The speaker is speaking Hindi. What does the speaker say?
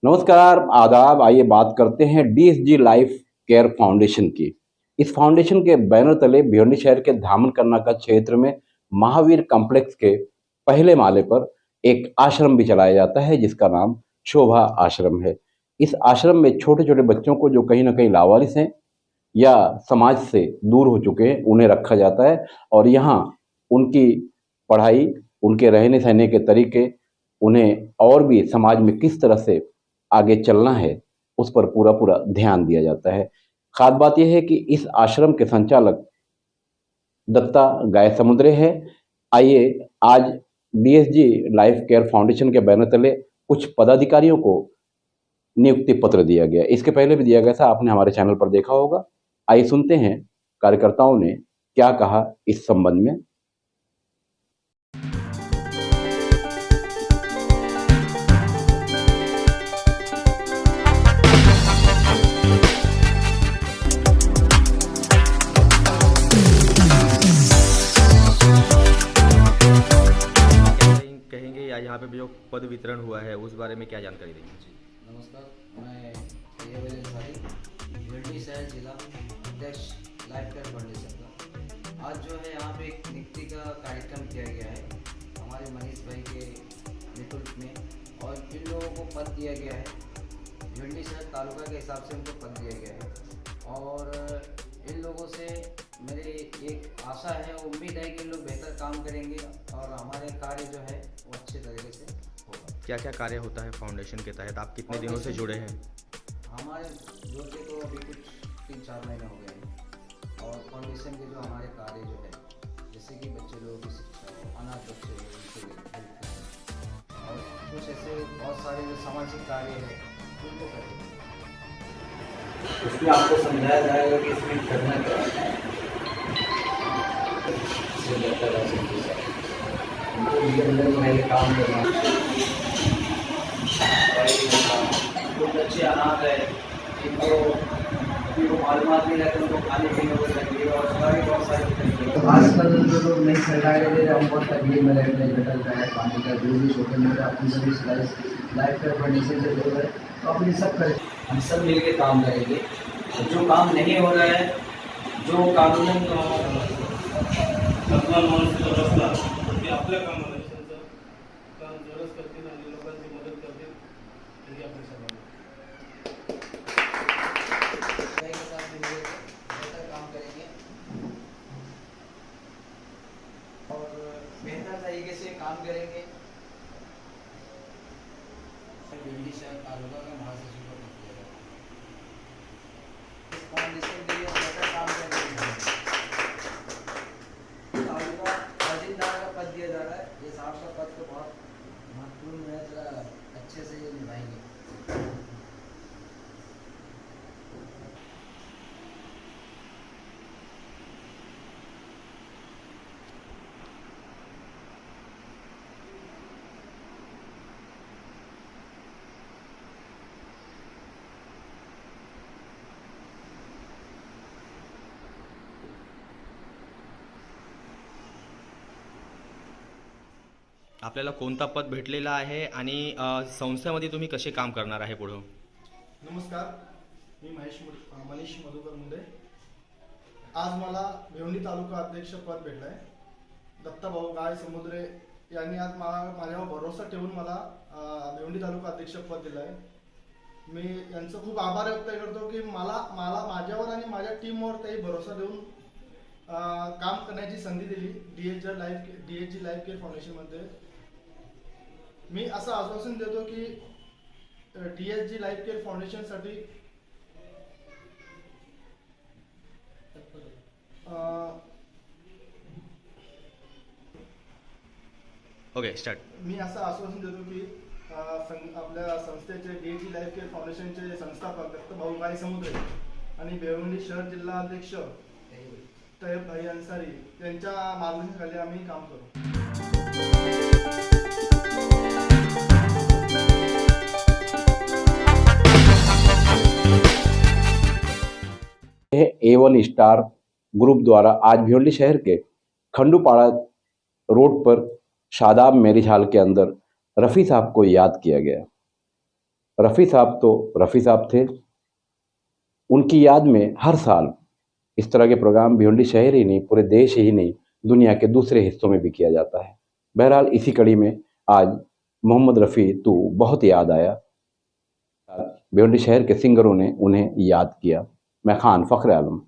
नमस्कार, आदाब। आइए बात करते हैं डीएसजी लाइफ केयर फाउंडेशन की। इस फाउंडेशन के बैनर तले भिवंडी शहर के धामन का क्षेत्र में महावीर कॉम्प्लेक्स के पहले माले पर एक आश्रम भी चलाया जाता है जिसका नाम शोभा आश्रम है। इस आश्रम में छोटे-छोटे बच्चों को जो कहीं न कहीं लावारिस हैं या समाज से दूर हो चुके हैं, उन्हें रखा जाता है और यहाँ उनकी पढ़ाई, उनके रहने-सहने के तरीके, उन्हें और भी समाज में किस तरह से आगे चलना है, उस पर पूरा-पूरा ध्यान दिया जाता है। ख़ास बात ये है कि इस आश्रम के संचालक दत्ता गायसमुद्रे हैं। आइए आज डीएसजी लाइफ केयर फाउंडेशन के बैनर तले कुछ पदाधिकारियों को नियुक्ति पत्र दिया गया। इसके पहले भी दिया गया था, आपने हमारे चैनल पर देखा होगा। आइए सुनते हैं कार्यकर्ताओं ने क्या कहा इस संबंध में। कहेंगे या यहाँ पे जो पद वितरण हुआ है उस बारे में क्या जानकारी देंगे? जी नमस्कार, मैं तैयब अंसारी, भिवंडी शहर जिला अध्यक्ष लाइफ केयर फाउंडेशन का। आज जो है यहाँ पे एक नियुक्ति का कार्यक्रम किया गया है हमारे मनीष भाई के नेतृत्व में, और इन लोगों को पद दिया गया है भिवंडी शहर तालुका के हिसाब से उनको पद दिया गया है। और इन लोगों से मेरी एक आशा है, उम्मीद है कि इन लोग बेहतर काम करेंगे और हमारे कार्य जो है वो अच्छे तरीके से होगा। क्या क्या कार्य होता है फाउंडेशन के तहत? आप कितने दिनों से जुड़े हैं? हमारे जुड़ते तो अभी कुछ 3-4 महीने हो गए हैं। और फाउंडेशन के जो हमारे कार्य जो है, जैसे कि बच्चे लोगों की शिक्षा हो, अनाथ बच्चे हो, उनके लिए हेल्प करें, और कुछ ऐसे बहुत सारे जो सामाजिक कार्य है उनको करें। उसमें आपको समझाया जाएगा कि इसमें करना क्या है। उनको भी अंदर में काम करना, कुछ बच्चे अनाथ है जिनको मालूमात नहीं रहते, उनको खाने पीने को तकलीफ और सारी बहुत सारी तकलीफ। आजकल जो लोग नई सरकारें दे रहे हैं, हम बहुत तकलीफ में रहते हैं, जटल का है, पानी का, जो भी छोटे मोटे अपनी सर्विस लाइफ केयर फाउंडेशन से जो है तो अपनी सब करें, हम सब मिल के काम करेंगे। जो काम नहीं हो रहा है, जो कानून आपल्या कामाला त्यांचं काम जोरच करतील आणि लोकांची मदत करतील, ही आपली सभा के साथ मिलकर बेहतर काम करेंगे और बेहतर तरीके से काम करेंगे। भिवंडी शहर तालुका का महासचिव को पद दिया गया है। इस फाउंडेशन के लिए बेहतर काम करेंगे। तालुका तहसीलदार का पद दिया जा रहा है, ये साहब का पद तो बहुत महत्वपूर्ण है, जरा अच्छे से ये निभाएंगे। आपल्याला कोणता पद भेटलेला आहे आणि संस्थेमध्ये तुम्ही कसे काम करणार आहे पुढं? नमस्कार, मी मनीष मधुकर मुंडे। आज मला भिवंडी तालुका अध्यक्ष पद भेटलं आहे। दत्ताभाऊ गायसमुद्रे यांनी आज माझ्यावर भरोसा ठेवून मला भिवंडी तालुका अध्यक्ष पद दिलं आहे। मी यांचं खूप आभार व्यक्त करतो की मला माझ्यावर आणि माझ्या टीमवर काही भरोसा देऊन काम करण्याची संधी दिली डीएसजी लाईफ केअर फाउंडेशनमध्ये। मी असं आश्वासन देतो की डीएसजी लाईफ केअर फाउंडेशनसाठी ओके, स्टार्ट। मी असं आश्वासन देतो की आपल्या संस्थेचे डीएसजी लाईफ केअर फाउंडेशनचे संस्थापक दत्ताभाऊ गायसमुद्रे आणि भिवंडी शहर जिल्हा अध्यक्ष तैयब अंसारी यांच्या मार्गदर्शनाखाली आम्ही काम करू। A1 स्टार ग्रुप द्वारा आज भिवंडी शहर के खंडूपाड़ा रोड पर शादाब मैरिज हॉल के अंदर रफ़ी साहब को याद किया गया। रफ़ी साहब तो रफ़ी साहब थे। उनकी याद में हर साल इस तरह के प्रोग्राम भिवंडी शहर ही नहीं, पूरे देश ही नहीं, दुनिया के दूसरे हिस्सों में भी किया जाता है। बहरहाल इसी कड़ी में आज मोहम्मद रफ़ी तू बहुत याद आया। भिवंडी शहर के सिंगरों ने उन्हें याद किया। मैं खान फ़ख्र आलम।